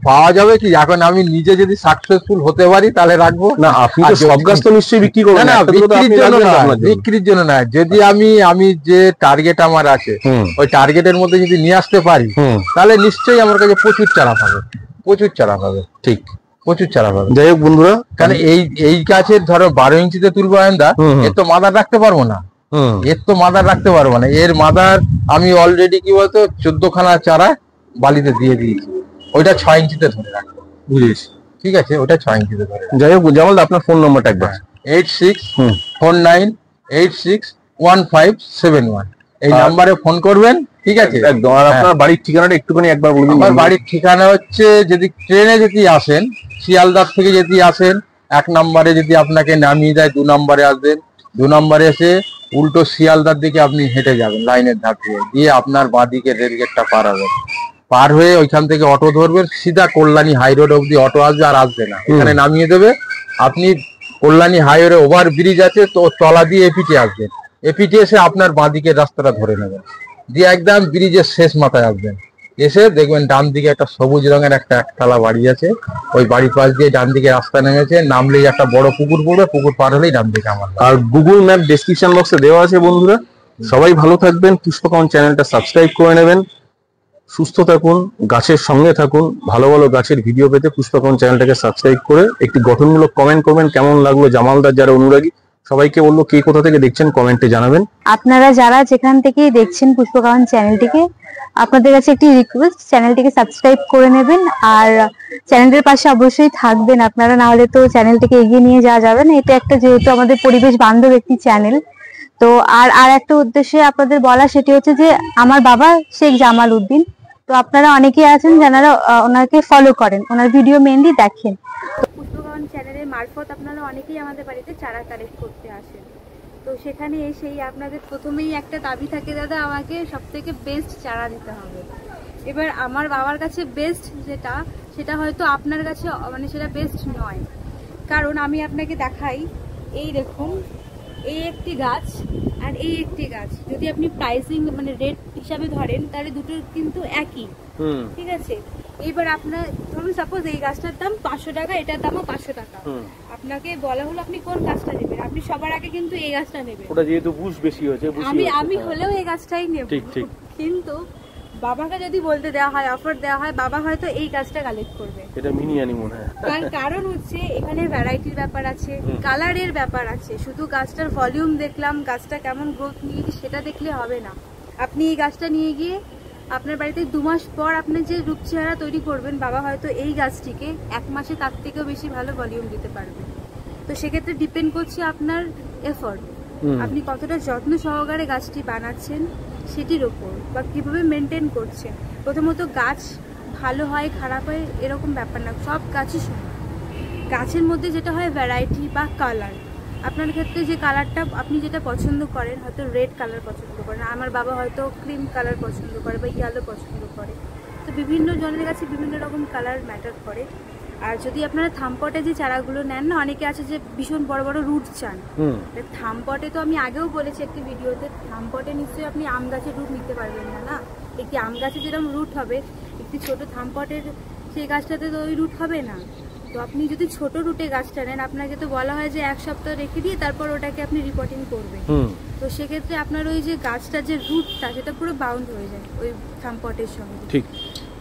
[SPEAKER 2] পাওয়া যাবে কি। এখন আমি নিজে যদি সাকসেসফুল হতে পারি তাহলে রাখবো
[SPEAKER 1] না। আপনি তো সব গাছ তো নিশ্চয়ই বিক্রি করবেন না,
[SPEAKER 2] বিক্রির জন্য না। যদি আমি যে টার্গেট আমার আছে ওই টার্গেটের মধ্যে যদি নিয়ে আসতে পারি তাহলে নিশ্চয়ই আমার কাছে প্রচুর চারা পাবে। ঠিক, প্রচুর চারা পাবে।
[SPEAKER 1] যাই হোক বন্ধুরা,
[SPEAKER 2] কারণ এই গাছের ধরো 12 ইঞ্চিতে তুলবো আয়নদা, এর তো মাদার রাখতে পারবো না। এর তো মাদার রাখতে পারবো না। এর মাদার আমি অলরেডি কি বলতো 14খানা চারা বালিতে দিয়ে দিয়েছি, ওইটা 6 ইঞ্চিতে ধরে রাখবো।
[SPEAKER 1] বুঝেছি,
[SPEAKER 2] ঠিক আছে, ওটা 6 ইঞ্চিতে ধরে।
[SPEAKER 1] যাই হোক জামাল, আপনার ফোন নাম্বারটা একবার।
[SPEAKER 2] 8649861571 এই নাম্বারে ফোন করবেন। ঠিক আছে,
[SPEAKER 1] একদম। আর আপনার বাড়ির ঠিকানাটা একটুখানি একবার বলে দিন।
[SPEAKER 2] আমার বাড়ির ঠিকানা হচ্ছে, যদি ট্রেনে যদি আসেন, শিয়ালদার থেকে যদি আসেন, 1 নম্বরে যদি আপনাকে নামিয়ে দেয়, 2 নম্বরে আসবেন। 2 নম্বরে এসে উল্টো শিয়ালদার দিকে আপনি হেঁটে যাবেন লাইনের ধার দিয়ে, দিয়ে আপনার বাঁদিকে রেলগেটটা পার হবেন। পার হয়ে ওইখান থেকে অটো ধরবেন, সিধা কল্যাণী হাই রোড অব্দি অটো আসবে, আর আসবে না, এখানে নামিয়ে দেবে। আপনি কল্যাণী হাইওয়ে ওভার ব্রিজ আছে তো, তলা দিয়ে এপিটে আসবেন। এপিটে এসে আপনার বাঁদিকের রাস্তাটা ধরে নেবেন, দিয়ে একদম ব্রিজের শেষ মাথায় আসবেন। এসে দেখবেন ডান দিকে একটা সবুজ রঙের একটা একতলা বাড়ি আছে, ওই বাড়ির পাশ দিয়ে ডান দিকে রাস্তা নেমেছে, নামলেই একটা বড় পুকুর পড়বে, পুকুর পার হলেই ডান দিকে আমার।
[SPEAKER 1] আর গুগল ম্যাপ ডেসক্রিপশন বক্সে দেওয়া আছে। বন্ধুরা সবাই ভালো থাকবেন, পুষ্পকাউন চ্যানেলটা সাবস্ক্রাইব করে নেবেন, সুস্থ থাকুন, গাছের সঙ্গে থাকুন। ভালো ভালো গাছের ভিডিও পেতে পুষ্পকাউন চ্যানেলটাকে সাবস্ক্রাইব করে একটি গঠনমূলক কমেন্ট করবেন, কেমন লাগলো জামালদার যারা অনুরাগী। সবাইকে বলবো কে কোথা থেকে দেখছেন কমেন্টে জানাবেন।
[SPEAKER 3] আপনারা যারা যেখান থেকে দেখছেন পুষ্পকাউন চ্যানেলটিকে, আপনাদের কাছে একটি রিকোয়েস্ট, চ্যানেলটিকে সাবস্ক্রাইব করে নেবেন আর চ্যানেলের পাশে অবশ্যই থাকবেন আপনারা, না হলে তো চ্যানেলটিকে এগিয়ে নিয়ে যাওয়া যাবে না। এটা একটা যেহেতু আমাদের পরিবেশ বান্ধব একটি চ্যানেল, তো আর একটা উদ্দেশ্যে আপনাদের বলা, সেটি হচ্ছে যে আমার বাবা শেখ জামাল উদ্দিন, তো আপনারা অনেকেই আছেন যারা ওনাকে ফলো করেন, ওনার ভিডিও মেনলি দেখেন। তো পুষ্পকাউন চ্যানেলের মারফত আপনারা অনেকেই আমাদের বাড়িতে চারা কালেক্ট করতে আসেন, তো সেখানে এসেই আপনাদের প্রথমেই একটা দাবি থাকে, দাদা আমাকে সব থেকে বেস্ট চারা দিতে হবে। এবার আমার বাবার কাছে বেস্ট যেটা, সেটা হয়তো আপনার কাছে মানে সেটা বেস্ট নয়, কারণ আমি আপনাকে দেখাই, এই দেখুন, এই একটি গাছ আর এই একটি গাছ, যদি আপনি প্রাইসিং মানে রেট হিসাবে ধরেন তাহলে দুটোর কিন্তু একই। ঠিক আছে, এবার আপনার ধরুন সাপোজ এই গাছটার দাম 500 টাকা, এটার দামও 500 টাকা, আপনাকে বলা হলো আপনি কোন গাছটা নেবেন, আপনি সবার আগে কিন্তু এই গাছটা নেবেন।
[SPEAKER 1] ওটা যেহেতু বুশ বেশি হয়েছে,
[SPEAKER 3] আমি হলেও এই গাছটাই নেব। কিন্তু বাবাকে যদি বলতে দেওয়া হয়, অফার দেওয়া হয়, বাবা হয়তো এই গাছটা কালেক্ট করবে।
[SPEAKER 1] এটা মিনি অ্যানিমোন।
[SPEAKER 3] তার কারণ হচ্ছে এখানে ভ্যারাইটির ব্যাপার আছে, কালারের ব্যাপার আছে। শুধু গাছটার ভলিউম দেখলাম, গাছটা কেমন গ্রোথ নিয়েছে সেটা দেখলে হবে না। আপনি এই গাছটা নিয়ে গিয়ে আপনার বাড়িতে 2 মাস পর আপনি যে রূপ চেহারা তৈরি করবেন, বাবা হয়তো এই গাছটিকে 1 মাসে তার থেকেও বেশি ভালো ভলিউম দিতে পারবে। তো সেক্ষেত্রে ডিপেন্ড করছে আপনার এফোর্ট, আপনি কতটা যত্ন সহকারে গাছটি বানাচ্ছেন সেটির ওপর, বা কিভাবে মেনটেন করছেন। প্রথমত গাছ ভালো হয় খারাপ হয় এরকম ব্যাপার না, সব গাছই সমান। গাছের মধ্যে যেটা হয় ভ্যারাইটি বা কালার, আপনার ক্ষেত্রে যে কালারটা আপনি যেটা পছন্দ করেন, হয়তো রেড কালার পছন্দ করেন, আমার বাবা হয়তো ক্রিম কালার পছন্দ করে বা ইয়েলো পছন্দ করে, তো বিভিন্ন জনের কাছে বিভিন্ন রকম কালার ম্যাটার করে। আর যদি আপনারা থামপটে যে চারাগুলো নেন না, অনেকে আছে যে ভীষণ বড় বড় রুট চান, থামপটে তো আমি আগেও বলেছি একটি ভিডিওতে, থামপটে নিশ্চয়ই আপনি আম গাছের রুট নিতে পারবেন না। না, একটি আম গাছে যেরকম রুট হবে, একটি ছোট থামপটের সেই গাছটাতে তো ওই রুট হবে না। তো আপনি যদি ছোট রুটে গাছটা নেন, আপনাকে তো বলা হয় যে 1 সপ্তাহ রেখে দিয়ে তারপর ওটাকে আপনি রিপোর্টিং করবেন। তো সেক্ষেত্রে আপনার ওই যে গাছটা যে রুটটা, সেটা পুরো বাউন্ড হয়ে যায় ওই থামপটের সঙ্গে, ঠিক,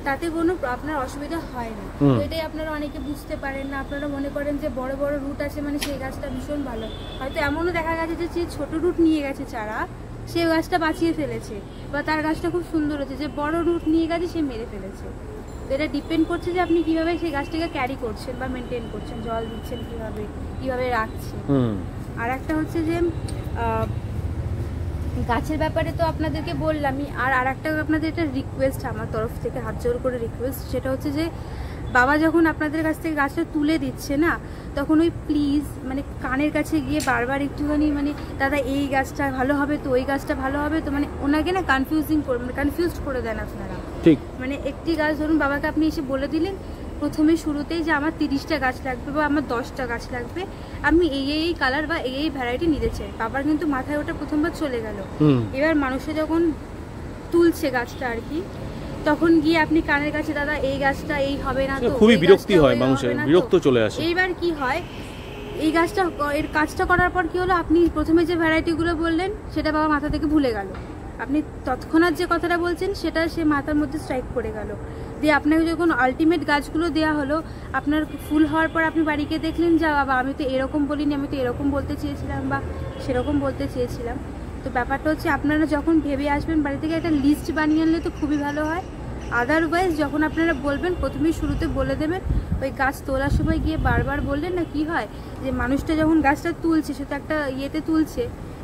[SPEAKER 3] তাতে কোনো আপনার অসুবিধা হয় না। তো এটাই আপনারা অনেকে বুঝতে পারেন না, আপনারা মনে করেন যে বড় বড় রুট আছে মানে সেই গাছটা ভীষণ ভালো। হয়তো এমনও দেখা গেছে যে ছোট রুট নিয়ে গেছে চারা, সে গাছটা বাঁচিয়ে ফেলেছে, বা তার গাছটা খুব সুন্দর হচ্ছে, যে বড় রুট নিয়ে গেছে সে মেরে ফেলেছে। তো এটা ডিপেন্ড করছে যে আপনি কিভাবে সেই গাছটাকে ক্যারি করছেন বা মেনটেন করছেন, জল দিচ্ছেন কিভাবে রাখছেন। আর একটা হচ্ছে যে গাছের ব্যাপারে তো আপনাদেরকে বললামই, আর একটা আপনাদের একটা রিকোয়েস্ট আমার তরফ থেকে, হাত জোর করে রিকোয়েস্ট, সেটা হচ্ছে যে বাবা যখন আপনাদের কাছ থেকে গাছটা তুলে দিচ্ছে না, তখন ওই প্লিজ মানে কানের কাছে গিয়ে বারবার একটুখানি মানে দাদা এই গাছটা ভালো হবে তো, ওই গাছটা ভালো হবে তো, মানে ওনাকে না কনফিউজড করে দেন আপনারা। ঠিক, মানে একটি গাছ ধরুন বাবাকে আপনি এসে বলে দিলেন প্রথমে শুরুতেই যে আমার 30টা গাছ লাগবে বা আমার 10টা গাছ লাগবে, আমি এই কালার বা এই ভ্যারাইটি নিতে চাই, বাবার কিন্তু মাথায় ওটা প্রথমবার চলে গেল। এবার মানুষে যখন তুলছে গাছটা আর কি, তখন গিয়ে আপনি কানের কাছে দাদা এই গাছটা এই হবে না তো, খুবই বিরক্তি হয় মানুষের, বিরক্ত চলে আসে। এইবার কি হয়, এই গাছটা এর কাজটা করার পর কি হলো, আপনি প্রথমে যে ভ্যারাইটিগুলো বললেন সেটা বাবা মাথা থেকে ভুলে গেল, আপনি তৎক্ষণাৎ যে কথাটা বলছেন সেটা সে মাথার মধ্যে স্ট্রাইক করে গেল, দিয়ে আপনাকে যখন আলটিমেট গাছগুলো দেওয়া হলো, আপনার ফুল হওয়ার পর আপনি বাড়িকে দেখলেন যা বাবা আমি তো এরকম বলিনি, আমি তো এরকম বলতে চেয়েছিলাম বা সেরকম বলতে চেয়েছিলাম। তো ব্যাপারটা হচ্ছে আপনারা যখন ভেবে আসবেন বাড়ি থেকে একটা লিস্ট বানিয়ে আনলে তো খুবই ভালো হয়। আদারওয়াইজ যখন আপনারা বলবেন প্রথমেই শুরুতে বলে দেবেন, ওই গাছ তোলার সময় গিয়ে বারবার বললেন না কি হয় যে মানুষটা যখন গাছটা তুলছে সে তো একটা ইয়েতে তুলছে,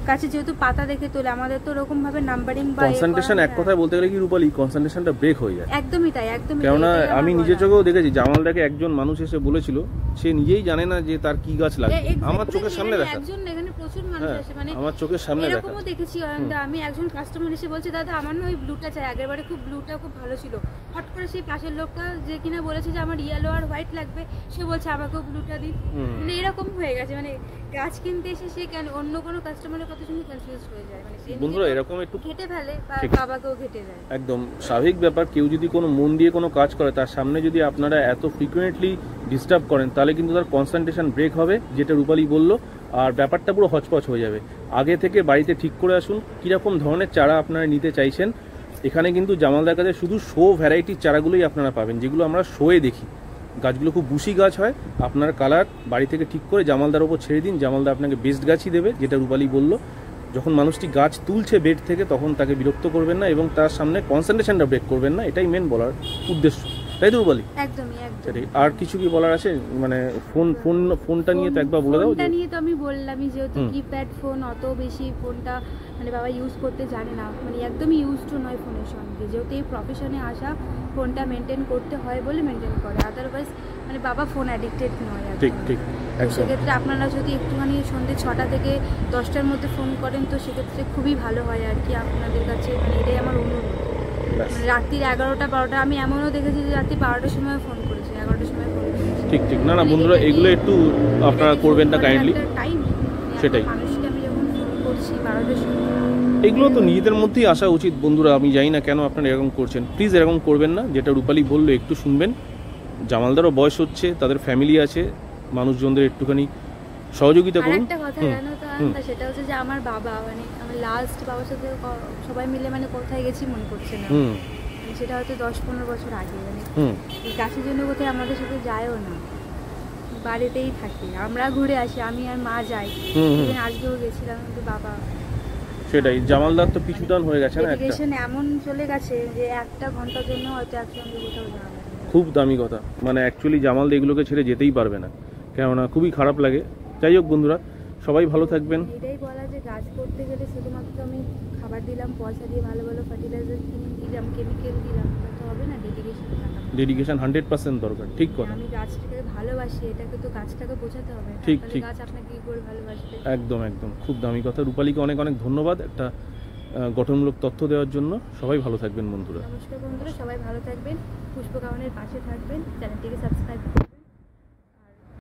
[SPEAKER 3] গাছে যেহেতু পাতা দেখে তোলে, আমাদের তো ওরকম ভাবে নাম্বারিং বা
[SPEAKER 1] কনসেন্ট্রেশন এক কথায় বলতে গেলে কি রূপালী, কনসেন্ট্রেশনটা ব্রেক হয়ে যায়।
[SPEAKER 3] একদমই তাই, একদমই।
[SPEAKER 1] কেননা আমি নিজের চোখেও দেখেছি, জামালদাকে একজন মানুষ এসে বলেছিল সে নিজেই জানে না যে তার কি গাছ লাগবে, আমার চোখের সামনে দেখা,
[SPEAKER 3] একজন এখানে প্রচুর মানুষ আসে, মানে
[SPEAKER 1] আমার চোখের সামনে দেখা।
[SPEAKER 3] এরকমও দেখেছি অয়নদা, আমি একজন কাস্টমার এসে বলছে দাদা আমার না ওই ব্লুটা চাই, আগেরবারে খুব ব্লুটা খুব ভালো ছিল, হট করে সেই পাশের লোকটা যে কিনা বলেছে যে আমার ইয়েলো আর হোয়াইট লাগবে, সে বলছে আমাকেও ব্লুটা দিন। মানে এরকম হয়ে গেছে, মানে গাছ কিনতে এসে সে কেন অন্য কোনো কাস্টমারের কথা শুনে কনফিউজ হয়ে যায়, মানে সে
[SPEAKER 1] বন্ধুরা এরকম একটু
[SPEAKER 3] ঘেটে ফেলে বা বাবাকেও ঘেটে যায়।
[SPEAKER 1] একদম স্বাভাবিক ব্যাপার, কেউ যদি কোনো মন দিয়ে কোনো কাজ করে তার সামনে যদি আপনারা এত ফ্রিকুয়েন্টলি ডিস্টার্ব করেন তাহলে কিন্তু তার কনসেন্ট্রেশন ব্রেক হবে, যেটা রূপালী বললো, আর ব্যাপারটা পুরো হচপচ হয়ে যাবে। আগে থেকে বাড়িতে ঠিক করে আসুন কীরকম ধরনের চারা আপনারা নিতে চাইছেন। এখানে কিন্তু জামালদার কাছে শুধু শো ভ্যারাইটির চারাগুলোই আপনারা পাবেন, যেগুলো আমরা শোয়ে দেখি। গাছগুলো খুব বুশি গাছ হয়, আপনার কালার বাড়ি থেকে ঠিক করে জামালদার ওপর ছেড়ে দিন, জামালদা আপনাকে বেস্ট গাছই দেবে, যেটা রূপালী বললো। যখন মানুষটি গাছ তুলছে বেড থেকে তখন তাকে বিরক্ত করবেন না এবং তার সামনে কনসেন্ট্রেশনটা ব্রেক করবেন না, এটাই মেন বলার উদ্দেশ্য, তাই তো রূপালী?
[SPEAKER 3] একদমই একদম।
[SPEAKER 1] আর কিছু কি বলার আছে? মানে ফোনটা নিয়ে তো একবার বলে দাও।
[SPEAKER 3] ফোনটা নিয়ে তো আমি বললামই, যেহেতু কিপ্যাড ফোন, অত বেশি ফোনটা মানে বাবা ইউজ করতে জানে না, মানে একদমই ইউজ টু নয় ফোনের সঙ্গে, যেহেতু এই প্রফেশনে আসা ফোনটা মেনটেন করতে হয় বলে মেনটেন করে, আদারওয়াইজ মানে বাবা ফোন অ্যাডিক্টেড নয়।
[SPEAKER 1] ঠিক ঠিক,
[SPEAKER 3] সেক্ষেত্রে আপনারা যদি একটুখানি সন্ধ্যে 6টা থেকে 10টার মধ্যে ফোন করেন তো সেক্ষেত্রে খুবই ভালো হয় আর কি আপনাদের কাছে, মানে এটাই আমার অনুরোধ। মানে রাত্রি 11টা 12টা, আমি এমনও দেখেছি যে রাত্রি 12টার সময় ফোন করেছে, 11টার সময় ফোন করেছে।
[SPEAKER 1] ঠিক ঠিক, না না বন্ধুরা এগুলো একটু আপনারা করবেন না কাইন্ডলি, সেটাই।
[SPEAKER 3] মানুষকে আমি যখন ফোন করছি 12টার সময়,
[SPEAKER 1] এগুলো তো নিজেদের মধ্যেই আসা উচিত বন্ধুরা। আমি জানি না কেন আপনারা এরকম করছেন, প্লিজ এরকম করবেন না। যেটা রূপালী বললো একটু শুনবেন, জামালদারও বয়স হচ্ছে, তাদের ফ্যামিলি আছে, মানুষজনদের একটুখানি সহযোগিতা করুন।
[SPEAKER 3] একটা কথা জানো তো, সেটা হচ্ছে যে আমার বাবা, মানে আমার লাস্ট বাবার সাথে সবাই মিলে মানে কোথায় গেছি মনে করছে না, সেটা হয়তো 10-15 বছর আগে, মানে এই গাছের জন্য কোথায় আমাদের সাথে যায়ও না, বাড়িতেই থাকি, আমরা ঘুরে আসি, আমি আর মা যাই, আজকেও গেছিলাম কিন্তু বাবা।
[SPEAKER 1] সেটাই, জামালদার তো পিছুটান হয়ে গেছে না,
[SPEAKER 3] ডেডিকেশন এমন চলে গেছে যে একটা ঘন্টার জন্য হয়তো একসঙ্গে কোথাও যাওয়া যায় না।
[SPEAKER 1] খুব দামি কথা, মানে অ্যাকচুয়ালি জামালদা এগুলোকে ছেড়ে যেতেই পারবে না, কেননা খুবই খারাপ লাগে। যাই হোক বন্ধুরা, সবাই ভালো থাকবেন।
[SPEAKER 3] এটাই বলা যে গাছ করতে গেলে শুধুমাত্র আমি খাবার দিলাম, পয়সা দিয়ে ভালো ভালো ফার্টিলাইজার কিনে দিলাম, কেমিক্যাল দিলাম, তো হবে না,
[SPEAKER 1] ডেডিকেশন 100% দরকার, ঠিক কথা।
[SPEAKER 3] আমি গাছটাকে ভালোবাসি, এটাকে তো গাছটাকে বোঝাতে হবে,
[SPEAKER 1] ঠিক ঠিক,
[SPEAKER 3] গাছ আপনাকে কি করে ভালোবাসবে।
[SPEAKER 1] একদম একদম, খুব দামি কথা। রূপালীকে অনেক অনেক ধন্যবাদ একটা গঠনমূলক তথ্য দেওয়ার জন্য। সবাই ভালো থাকবেন বন্ধুরা।
[SPEAKER 3] নমস্কার বন্ধুরা, সবাই ভালো থাকবেন, পুষ্পকামনের পাশে থাকবেন, চ্যানেলটিকে সাবস্ক্রাইব করুন।